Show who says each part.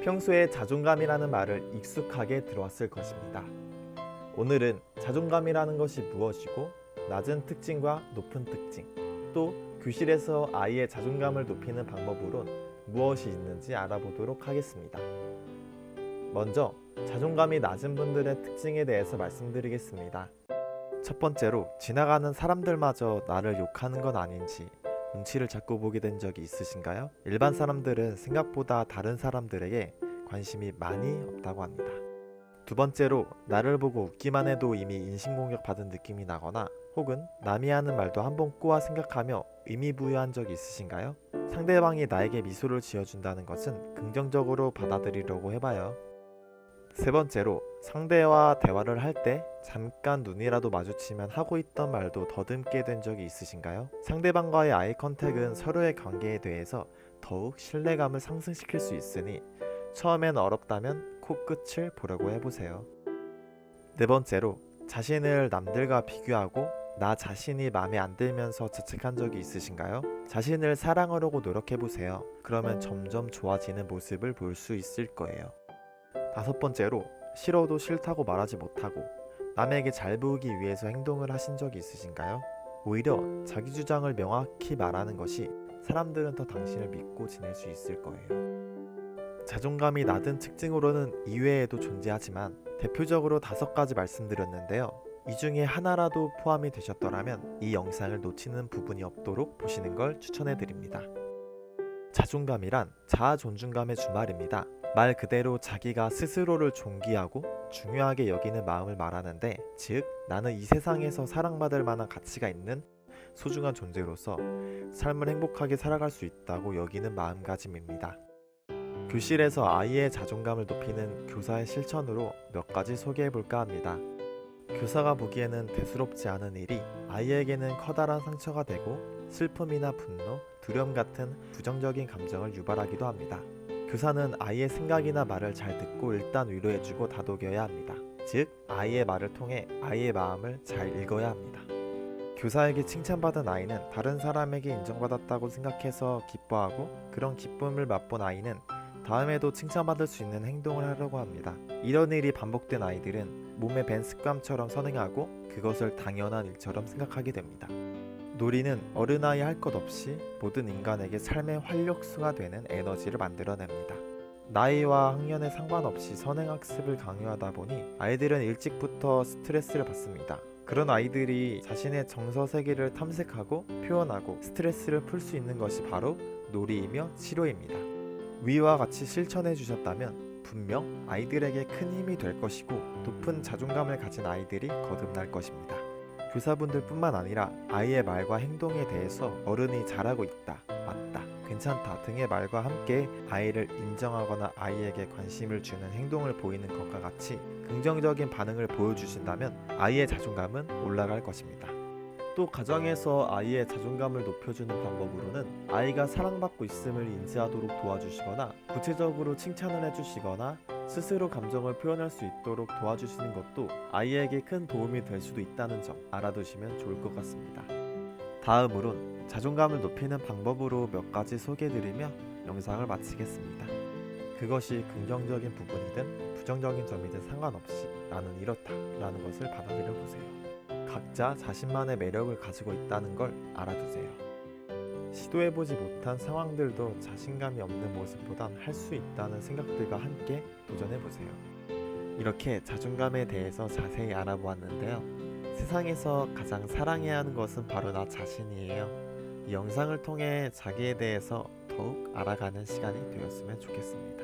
Speaker 1: 평소에 자존감이라는 말을 익숙하게 들어왔을 것입니다. 오늘은 자존감이라는 것이 무엇이고 낮은 특징과 높은 특징, 또 교실에서 아이의 자존감을 높이는 방법으론 무엇이 있는지 알아보도록 하겠습니다. 먼저 자존감이 낮은 분들의 특징에 대해서 말씀드리겠습니다. 첫 번째로 지나가는 사람들마저 나를 욕하는 건 아닌지 눈치를 자꾸 보게 된 적이 있으신가요? 일반 사람들은 생각보다 다른 사람들에게 관심이 많이 없다고 합니다. 두 번째로 나를 보고 웃기만 해도 이미 인신공격 받은 느낌이 나거나 혹은 남이 하는 말도 한번 꼬아 생각하며 의미 부여한 적이 있으신가요? 상대방이 나에게 미소를 지어준다는 것은 긍정적으로 받아들이려고 해봐요. 세 번째로 상대와 대화를 할 때 잠깐 눈이라도 마주치면 하고 있던 말도 더듬게 된 적이 있으신가요? 상대방과의 아이 컨택은 서로의 관계에 대해서 더욱 신뢰감을 상승시킬 수 있으니 처음엔 어렵다면 코끝을 보려고 해보세요. 네 번째로 자신을 남들과 비교하고 나 자신이 마음에 안 들면서 자책한 적이 있으신가요? 자신을 사랑하려고 노력해보세요. 그러면 점점 좋아지는 모습을 볼 수 있을 거예요. 다섯 번째로 싫어도 싫다고 말하지 못하고 남에게 잘 보이기 위해서 행동을 하신 적이 있으신가요? 오히려 자기 주장을 명확히 말하는 것이 사람들은 더 당신을 믿고 지낼 수 있을 거예요. 자존감이 낮은 특징으로는 이외에도 존재하지만 대표적으로 5가지 말씀드렸는데요. 이 중에 하나라도 포함이 되셨더라면 이 영상을 놓치는 부분이 없도록 보시는 걸 추천해드립니다. 자존감이란 자아 존중감의 주말입니다. 말 그대로 자기가 스스로를 존귀하고 중요하게 여기는 마음을 말하는데, 즉 나는 이 세상에서 사랑받을 만한 가치가 있는 소중한 존재로서 삶을 행복하게 살아갈 수 있다고 여기는 마음가짐입니다. 교실에서 아이의 자존감을 높이는 교사의 실천으로 몇 가지 소개해볼까 합니다. 교사가 보기에는 대수롭지 않은 일이 아이에게는 커다란 상처가 되고 슬픔이나 분노, 두려움 같은 부정적인 감정을 유발하기도 합니다. 교사는 아이의 생각이나 말을 잘 듣고 일단 위로해주고 다독여야 합니다. 즉, 아이의 말을 통해 아이의 마음을 잘 읽어야 합니다. 교사에게 칭찬받은 아이는 다른 사람에게 인정받았다고 생각해서 기뻐하고, 그런 기쁨을 맛본 아이는 다음에도 칭찬받을 수 있는 행동을 하려고 합니다. 이런 일이 반복된 아이들은 몸에 밴 습관처럼 선행하고 그것을 당연한 일처럼 생각하게 됩니다. 놀이는 어른아이 할 것 없이 모든 인간에게 삶의 활력소가 되는 에너지를 만들어냅니다. 나이와 학년에 상관없이 선행학습을 강요하다 보니 아이들은 일찍부터 스트레스를 받습니다. 그런 아이들이 자신의 정서 세계를 탐색하고 표현하고 스트레스를 풀 수 있는 것이 바로 놀이이며 치료입니다. 위와 같이 실천해 주셨다면 분명 아이들에게 큰 힘이 될 것이고 높은 자존감을 가진 아이들이 거듭날 것입니다. 교사분들 뿐만 아니라 아이의 말과 행동에 대해서 어른이 잘하고 있다, 맞다, 괜찮다 등의 말과 함께 아이를 인정하거나 아이에게 관심을 주는 행동을 보이는 것과 같이 긍정적인 반응을 보여주신다면 아이의 자존감은 올라갈 것입니다. 또 가정에서 아이의 자존감을 높여주는 방법으로는 아이가 사랑받고 있음을 인지하도록 도와주시거나 구체적으로 칭찬을 해주시거나 스스로 감정을 표현할 수 있도록 도와주시는 것도 아이에게 큰 도움이 될 수도 있다는 점 알아두시면 좋을 것 같습니다. 다음으론 자존감을 높이는 방법으로 몇 가지 소개해드리며 영상을 마치겠습니다. 그것이 긍정적인 부분이든 부정적인 점이든 상관없이 나는 이렇다 라는 것을 받아들여 보세요. 각자 자신만의 매력을 가지고 있다는 걸 알아두세요. 시도해보지 못한 상황들도 자신감이 없는 모습보단 할 수 있다는 생각들과 함께 도전해보세요. 이렇게 자존감에 대해서 자세히 알아보았는데요. 세상에서 가장 사랑해야 하는 것은 바로 나 자신이에요. 이 영상을 통해 자기에 대해서 더욱 알아가는 시간이 되었으면 좋겠습니다.